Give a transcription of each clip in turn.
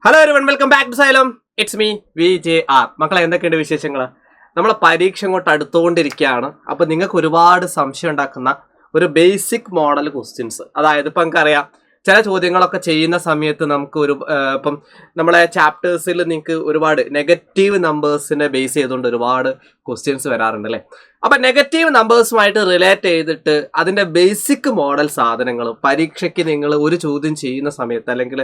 Hello everyone, welcome back to Xylem. It's me VJR. മക്കളെ, എന്തൊക്കെയുണ്ട് വിശേഷങ്ങൾ? നമ്മളെ പരീക്ഷ അങ്ങോട്ട് അടുത്തുകൊണ്ടിരിക്കുകയാണ്. അപ്പോൾ നിങ്ങൾക്ക് ഒരുപാട് സംശയം ഉണ്ടാക്കുന്ന ഒരു ബേസിക് മോഡൽ ക്വസ്റ്റ്യൻസ്, അതായത് ഇപ്പം നമുക്കറിയാം ചില ചോദ്യങ്ങളൊക്കെ ചെയ്യുന്ന സമയത്ത് നമുക്ക് ഇപ്പം നമ്മളെ ചാപ്റ്റേഴ്സിൽ നിങ്ങൾക്ക് ഒരുപാട് നെഗറ്റീവ് നമ്പേഴ്സിനെ ബേസ് ചെയ്തുകൊണ്ട് ഒരുപാട് ക്വസ്റ്റ്യൻസ് വരാറുണ്ട് അല്ലേ. അപ്പം നെഗറ്റീവ് നമ്പേഴ്സുമായിട്ട് റിലേറ്റ് ചെയ്തിട്ട് അതിൻ്റെ ബേസിക് മോഡൽ സാധനങ്ങൾ പരീക്ഷയ്ക്ക് നിങ്ങൾ ഒരു ചോദ്യം ചെയ്യുന്ന സമയത്ത് അല്ലെങ്കിൽ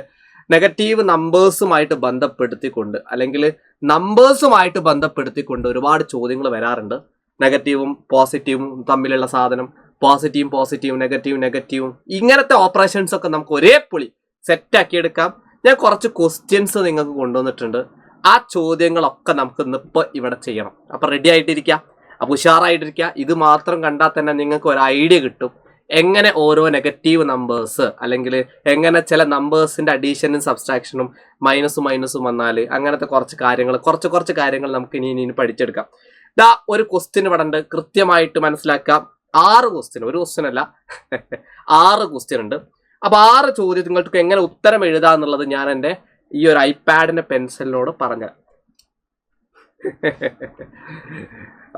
നെഗറ്റീവ് നമ്പേഴ്സുമായിട്ട് ബന്ധപ്പെടുത്തിക്കൊണ്ട് അല്ലെങ്കിൽ നമ്പേഴ്സുമായിട്ട് ബന്ധപ്പെടുത്തിക്കൊണ്ട് ഒരുപാട് ചോദ്യങ്ങൾ വരാറുണ്ട്. നെഗറ്റീവും പോസിറ്റീവും തമ്മിലുള്ള സാധനം, പോസിറ്റീവും നെഗറ്റീവും ഇങ്ങനത്തെ ഓപ്പറേഷൻസ് ഒക്കെ നമുക്ക് ഒരേ പൊളി സെറ്റാക്കി എടുക്കാം. ഞാൻ കുറച്ച് ക്വസ്റ്റ്യൻസ് നിങ്ങൾക്ക് കൊണ്ടുവന്നിട്ടുണ്ട്. ആ ചോദ്യങ്ങളൊക്കെ നമുക്ക് ഇന്നിപ്പോൾ ഇവിടെ ചെയ്യണം. അപ്പം റെഡി ആയിട്ടിരിക്കുക, അപ്പോൾ ഉഷാറായിട്ടിരിക്കുക. ഇത് മാത്രം കണ്ടാൽ തന്നെ നിങ്ങൾക്ക് ഒരു ഐഡിയ കിട്ടും എങ്ങനെ ഓരോ നെഗറ്റീവ് നമ്പേഴ്സ് അല്ലെങ്കിൽ എങ്ങനെ ചില നമ്പേഴ്സിൻ്റെ അഡീഷനും സബ്സ്ട്രാക്ഷനും മൈനസും വന്നാൽ അങ്ങനത്തെ കുറച്ച് കാര്യങ്ങൾ നമുക്ക് ഇനി പഠിച്ചെടുക്കാം. ദാ ഒരു ക്വസ്റ്റ്യൻ ഇവിടെ ഉണ്ട്, കൃത്യമായിട്ട് മനസ്സിലാക്കാം. 6 ക്വസ്റ്റ്യൻ, ഒരു ക്വസ്റ്റ്യൻ അല്ല 6 ക്വസ്റ്റ്യൻ ഉണ്ട്. അപ്പോൾ 6 ചോദ്യങ്ങൾക്ക് എങ്ങനെ ഉത്തരം എഴുതാന്നുള്ളത് ഞാൻ എൻ്റെ ഈ ഒരു ഐപാഡിൻ്റെ പെൻസിലിനോട് പറഞ്ഞുതരാം.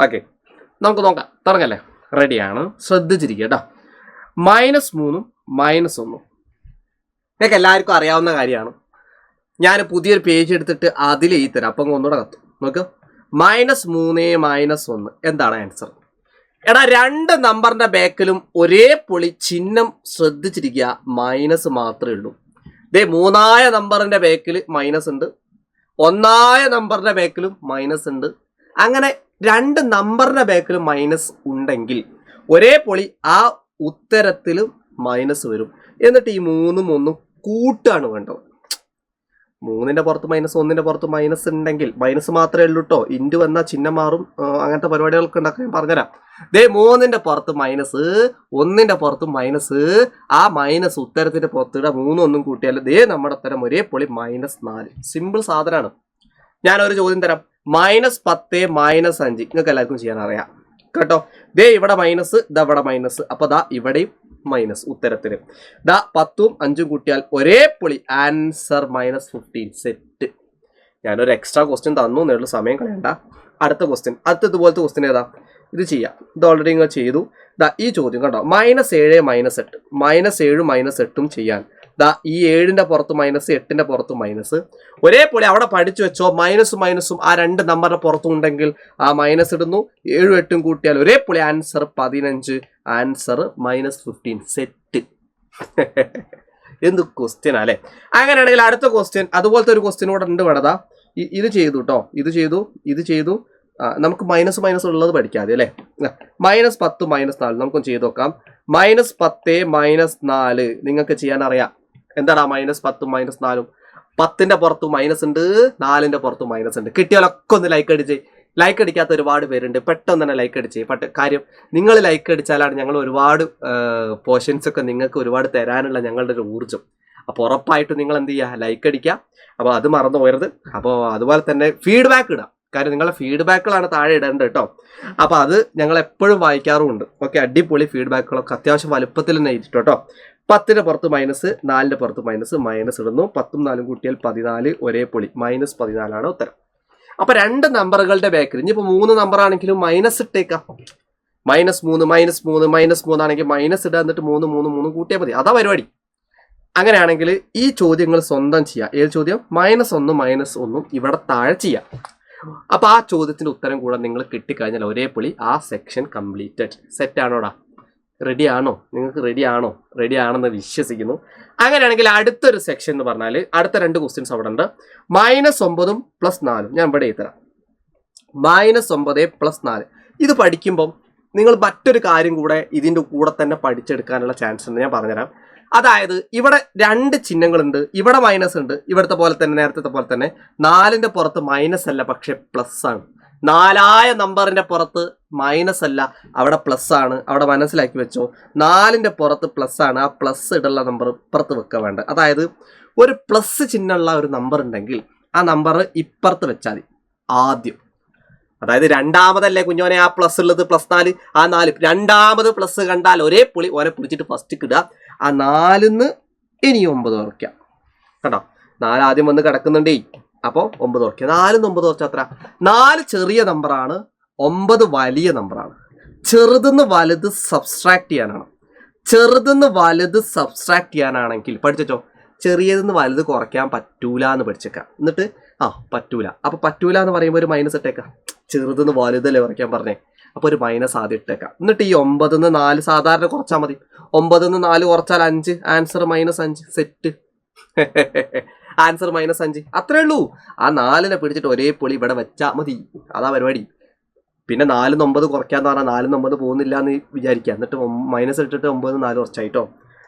ഓക്കെ, നമുക്ക് നോക്കാം. തുടങ്ങല്ലേ? റെഡിയാണ്? ശ്രദ്ധിച്ചിരിക്കുക കേട്ടോ. -3 -1 നിങ്ങൾക്ക് എല്ലാവർക്കും അറിയാവുന്ന കാര്യമാണ്. ഞാൻ പുതിയൊരു പേജ് എടുത്തിട്ട് അതിൽ എഴുതി തരാം, അപ്പം ഒന്നുകൂടെ കത്തും. നോക്ക്, -3 -1 എന്താണ് ആൻസർ? എടാ, 2 നമ്പറിന്റെ ബാക്കിലും ഒരേ പൊളി ചിഹ്നം ശ്രദ്ധിച്ചിരിക്കുക, മൈനസ് മാത്രമേ ഉള്ളൂ. ദേ 3-ആയ നമ്പറിന്റെ ബാക്കിൽ മൈനസ് ഉണ്ട്, 1-ആയ നമ്പറിന്റെ ബാക്കിലും മൈനസ് ഉണ്ട്. അങ്ങനെ 2 നമ്പറിന്റെ ബാക്കിലും മൈനസ് ഉണ്ടെങ്കിൽ ഒരേ പൊളി ആ ഉത്തരത്തിലും മൈനസ് വരും. എന്നിട്ട് ഈ 3ഉം 1ഉം കൂട്ടാണ് വേണ്ടത്. 3ന്റെ പുറത്ത് മൈനസ്, 1ന്റെ പുറത്ത് മൈനസ് ഉണ്ടെങ്കിൽ മൈനസ് മാത്രമേ ഉള്ളൂ കേട്ടോ. ഇൻറ്റു വന്നാൽ ചിഹ്നം മാറും. അങ്ങനത്തെ പരിപാടികൾക്ക് ഉണ്ടാക്കാൻ പറഞ്ഞുതരാം. ദേ 3ന്റെ പുറത്ത് മൈനസ്, 1ന്റെ പുറത്ത് മൈനസ്. ആ മൈനസ് ഉത്തരത്തിന്റെ പുറത്തിട 3 1 കൂട്ടിയാൽ ദേ നമ്മുടെ ഉത്തരം ഒരേ പൊളി -4. സിമ്പിൾ സാധനമാണ്. ഞാനൊരു ചോദ്യം തരാം. -10 -5 നിങ്ങൾക്ക് എല്ലാവർക്കും ചെയ്യാൻ അറിയാം കേട്ടോ. ദേ ഇവിടെ മൈനസ്, ഇവിടെ മൈനസ്. അപ്പോൾ ദാ ഇവിടെയും മൈനസ് ഉത്തരത്തിന്. ദാ 10ഉം 5ഉം കൂട്ടിയാൽ ഒരേ പൊളി ആൻസർ -15. സെറ്റ്. ഞാനൊരു എക്സ്ട്രാ ക്വസ്റ്റ്യൻ തന്നു എന്നുള്ള സമയം കളയണ്ട. അടുത്ത ക്വസ്റ്റ്യൻ, ഇതുപോലത്തെ ക്വസ്റ്റ്യൻ ഏതാ? ഇത് ചെയ്യാം. ഇത് ഓൾറെഡി നിങ്ങൾ ചെയ്തു. ദാ ഈ ചോദ്യം കണ്ടോ, -7 -8 -7 -8 ചെയ്യാൻ ദാ ഈ 7ന്റെ പുറത്ത് മൈനസ്, 8ന്റെ പുറത്ത് മൈനസ്. ഒരേ പൊളി അവിടെ പഠിച്ചു വെച്ചോ. മൈനസും ആ 2 നമ്പറിന്റെ പുറത്തും ഉണ്ടെങ്കിൽ ആ മൈനസ് ഇടുന്നു. 7ഉം 8ഉം കൂട്ടിയാൽ ഒരേ പൊളി ആൻസർ 15. ആൻസർ -15. സെറ്റ്. എന്ത് ക്വസ്റ്റ്യൻ അല്ലേ? അങ്ങനെയാണെങ്കിൽ അടുത്ത ക്വസ്റ്റ്യൻ, അതുപോലത്തെ ഒരു ക്വസ്റ്റ്യൻ കൂടെ ഉണ്ട് വേണതാ. ഇത് ചെയ്തു കേട്ടോ, ഇത് ചെയ്തു. നമുക്ക് മൈനസ് ഉള്ളത് പഠിക്കാതെ അല്ലേ. -10 -4 നമുക്കൊന്ന് ചെയ്ത് നോക്കാം. -10 -4 നിങ്ങൾക്ക് ചെയ്യാൻ അറിയാം. എന്താണ് -10 -4? 10ന്റെ പുറത്ത് മൈനസ് ഉണ്ട്, 4ന്റെ പുറത്ത് മൈനസ് ഉണ്ട്. കിട്ടിയാലൊക്കെ ഒന്ന് ലൈക്ക് അടിച്ച്. ലൈക്ക് അടിക്കാത്ത ഒരുപാട് പേരുണ്ട്, പെട്ടെന്ന് തന്നെ ലൈക്ക് അടിച്ച്. കാര്യം നിങ്ങൾ ലൈക്ക് അടിച്ചാലാണ് ഞങ്ങൾ ഒരുപാട് പോർഷൻസ് ഒക്കെ നിങ്ങൾക്ക് ഒരുപാട് തരാനുള്ള ഞങ്ങളുടെ ഒരു ഊർജ്ജം. അപ്പോൾ ഉറപ്പായിട്ടും നിങ്ങൾ എന്ത് ചെയ്യുക, ലൈക്ക് അടിക്കുക. അപ്പോൾ അത് മറന്നു പോയരുത്. അപ്പോൾ അതുപോലെ തന്നെ ഫീഡ്ബാക്ക് ഇടാം. കാര്യം നിങ്ങളുടെ ഫീഡ്ബാക്കുകളാണ് താഴെ ഇടേണ്ടത് കേട്ടോ. അപ്പോൾ അത് ഞങ്ങൾ എപ്പോഴും വായിക്കാറുമുണ്ട്. ഓക്കെ, അടിപൊളി ഫീഡ്ബാക്കുകളൊക്കെ അത്യാവശ്യം വലുപ്പത്തിൽ തന്നെ ഇരിക്കും കേട്ടോ. 10ന്റെ പുറത്ത് മൈനസ്, 4ന്റെ പുറത്ത് മൈനസ് ഇടുന്നു. 10ഉം 4ഉം കൂട്ടിയാൽ 14. ഒരേ പൊളി -14 ഉത്തരം. അപ്പോൾ 2 നമ്പറുകളുടെ ബാക്കിൽ ഇനിയിപ്പോൾ 3 നമ്പർ ആണെങ്കിലും മൈനസ് ഇട്ടേക്കാം. -3 ആണെങ്കിൽ മൈനസ് ഇടുക, എന്നിട്ട് 3 കൂട്ടിയാൽ മതി. അതാ പരിപാടി. അങ്ങനെയാണെങ്കിൽ ഈ ചോദ്യങ്ങൾ സ്വന്തം ചെയ്യാം. ഏത് ചോദ്യം? -1 -1 ഇവിടെ താഴെ ചെയ്യാം. അപ്പോൾ ആ ചോദ്യത്തിന്റെ ഉത്തരം കൂടെ നിങ്ങൾ കിട്ടിക്കഴിഞ്ഞാൽ ഒരേ പൊളി ആ സെക്ഷൻ കംപ്ലീറ്റഡ്. സെറ്റ് ആണോടാ? റെഡി ആണോ? നിങ്ങൾക്ക് റെഡി ആണെന്ന് വിശ്വസിക്കുന്നു. അങ്ങനെയാണെങ്കിൽ അടുത്തൊരു സെക്ഷൻ എന്ന് പറഞ്ഞാൽ അടുത്ത 2 ക്വസ്റ്റ്യൻസ് അവിടെ ഉണ്ട്. -9 +4 ഞാൻ ഇവിടെ എഴുതരാം. -9 +4 ഇത് പഠിക്കുമ്പം നിങ്ങൾ മറ്റൊരു കാര്യം കൂടെ ഇതിൻ്റെ കൂടെ തന്നെ പഠിച്ചെടുക്കാനുള്ള ചാൻസ് ഉണ്ട്. ഞാൻ പറഞ്ഞുതരാം. അതായത് ഇവിടെ 2 ചിഹ്നങ്ങളുണ്ട്. ഇവിടെ മൈനസ് ഉണ്ട്, ഇവിടുത്തെ പോലെ തന്നെ, നേരത്തെ പോലെ തന്നെ. 4ന്റെ പുറത്ത് മൈനസ് അല്ല, പക്ഷെ പ്ലസ് ആണ്. 4-ആയ നമ്പറിന്റെ പുറത്ത് മൈനസ് അല്ല, അവിടെ പ്ലസ് ആണ്. അവിടെ മനസ്സിലാക്കി വെച്ചോ. 4ന്റെ പുറത്ത് പ്ലസ് ആണ്. ആ പ്ലസ് ഇടുള്ള നമ്പർ ഇപ്പുറത്ത് വെക്കാൻ വേണ്ട. അതായത് ഒരു പ്ലസ് ചിഹ്നമുള്ള ഒരു നമ്പർ ഉണ്ടെങ്കിൽ ആ നമ്പർ ഇപ്പുറത്ത് വെച്ചാൽ മതി ആദ്യം. അതായത് രണ്ടാമതല്ലേ കുഞ്ഞോനെ ആ പ്ലസ് ഉള്ളത്, +4. ആ 4 രണ്ടാമത് പ്ലസ് കണ്ടാൽ ഒരേ പൊളി. ഓനെ പിടിച്ചിട്ട് ഫസ്റ്റ് ഇടുക. ആ 4ന്ന് ഇനി 9 കുറയ്ക്കാം കേട്ടോ. 4 ആദ്യം വന്ന് കിടക്കുന്നുണ്ടേ. അപ്പോൾ 9 കുറയ്ക്കുക. 4 9 കുറച്ചാൽ എത്ര? 4 ചെറിയ നമ്പറാണ്, 9 വലിയ നമ്പറാണ്. ചെറുതെന്ന് വലുത് സബ്സ്ട്രാക്ട് ചെയ്യാനാണ്. ചെറുതെന്ന് വലുത് സബ്സ്ട്രാക്ട് ചെയ്യാനാണെങ്കിൽ പഠിച്ചോ, ചെറിയതെന്ന് വലുത് കുറയ്ക്കാൻ പറ്റൂല എന്ന് പഠിച്ചേക്കാം. എന്നിട്ട് പറ്റൂല. അപ്പോൾ പറ്റൂല എന്ന് പറയുമ്പോൾ ഒരു മൈനസ് ഇട്ടേക്കാം. ചെറുതെന്ന് വലുതല്ലേ കുറയ്ക്കാൻ പറഞ്ഞേ, അപ്പോൾ ഒരു മൈനസ് ആദ്യം ഇട്ടേക്കാം. എന്നിട്ട് ഈ 9 4 സാധാരണ കുറച്ചാൽ മതി. 9 4 കുറച്ചാൽ 5, ആൻസർ -5. സെറ്റ്. ആൻസർ -5. അത്രേ ഉള്ളൂ. ആ 4നെ പിടിച്ചിട്ട് ഒരേ പൊളി ഇവിടെ വെച്ചാൽ മതി. അതാ പരിപാടി. പിന്നെ 4 9 കുറയ്ക്കാന്ന് പറഞ്ഞാൽ 4 9 പോകുന്നില്ല എന്ന് വിചാരിക്കുക. എന്നിട്ട് മൈനസ് ഇട്ടിട്ട് 9 4 കുറച്ചായിട്ടോ.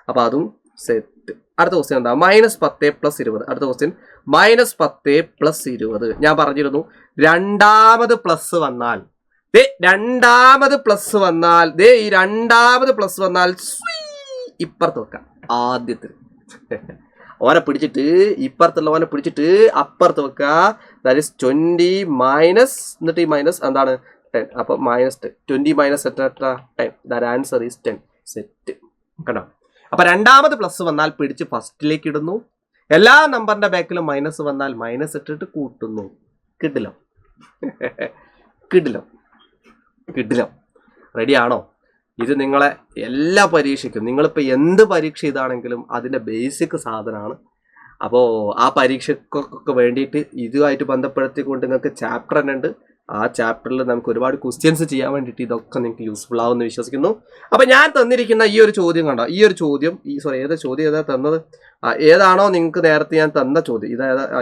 അപ്പോൾ അതും സെറ്റ്. അടുത്ത ക്വസ്റ്റ്യൻ എന്താ? -10 + 20. അടുത്ത ക്വസ്റ്റ്യൻ -10 + 20. ഞാൻ പറഞ്ഞിരുന്നു രണ്ടാമത് പ്ലസ് വന്നാൽ ഈ രണ്ടാമത് പ്ലസ് വന്നാൽ ഇപ്പുറത്ത് വെക്കാം. ആദ്യത്തിൽ ഓനെ പിടിച്ചിട്ട് ഇപ്പുറത്തുള്ളവനെ പിടിച്ചിട്ട് അപ്പുറത്ത് വെക്കുക. ദാറ്റ് ഈസ് 20 മൈനസ്, എന്നിട്ട് ഈ മൈനസ് എന്താണ് 10. അപ്പോൾ -10. 20 മൈനസ് എത്ര? 10. That answer is 10. സെറ്റ്. കണ്ടോ? അപ്പോൾ രണ്ടാമത് പ്ലസ് വന്നാൽ പിടിച്ച് ഫസ്റ്റിലേക്ക് ഇടുന്നു. എല്ലാ നമ്പറിന്റെ ബാക്കിലും മൈനസ് വന്നാൽ മൈനസ് ഇട്ടിട്ട് കൂട്ടുന്നു. കിട്ടില്ല. റെഡിയാണോ? ഇത് നിങ്ങളെ എല്ലാ പരീക്ഷയ്ക്കും, നിങ്ങളിപ്പോൾ എന്ത് പരീക്ഷ ഇതാണെങ്കിലും അതിൻ്റെ ബേസിക് സാധനമാണ്. അപ്പോൾ ആ പരീക്ഷക്കൊക്കെ വേണ്ടിയിട്ട് ഇതുമായിട്ട് ബന്ധപ്പെടുത്തിക്കൊണ്ട് നിങ്ങൾക്ക് ചാപ്റ്റർ തന്നെ ഉണ്ട്. ആ ചാപ്റ്ററിൽ നമുക്ക് ഒരുപാട് ക്വസ്റ്റ്യൻസ് ചെയ്യാൻ വേണ്ടിയിട്ട് ഇതൊക്കെ നിങ്ങൾക്ക് യൂസ്ഫുൾ ആവുമെന്ന് വിശ്വസിക്കുന്നു. അപ്പോൾ ഞാൻ തന്നിരിക്കുന്ന ഈ ഒരു ചോദ്യം കണ്ടോ, ഈ ഒരു ചോദ്യം ഏതാ തന്നത്? ഏതാണോ നിങ്ങൾക്ക് നേരത്തെ ഞാൻ തന്ന ചോദ്യം,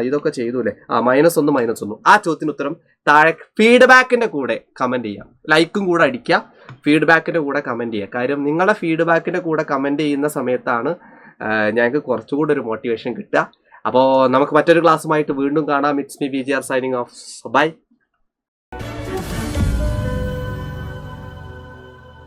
ഇതൊക്കെ ചെയ്തൂല്ലേ? -1 ആ ചോദ്യത്തിന് ഉത്തരം താഴെ ഫീഡ്ബാക്കിൻ്റെ കൂടെ കമൻറ്റ് ചെയ്യാം. ലൈക്കും കൂടെ അടിക്കുക, ഫീഡ്ബാക്കിൻ്റെ കൂടെ കമൻറ്റ് ചെയ്യുക. കാര്യം നിങ്ങളുടെ ഫീഡ്ബാക്കിൻ്റെ കൂടെ കമൻറ്റ് ചെയ്യുന്ന സമയത്താണ് ഞങ്ങൾക്ക് കുറച്ചുകൂടെ ഒരു മോട്ടിവേഷൻ കിട്ടുക. അപ്പോൾ നമുക്ക് മറ്റൊരു ക്ലാസ്സുമായിട്ട് വീണ്ടും കാണാം. It's me VGR signing off. By.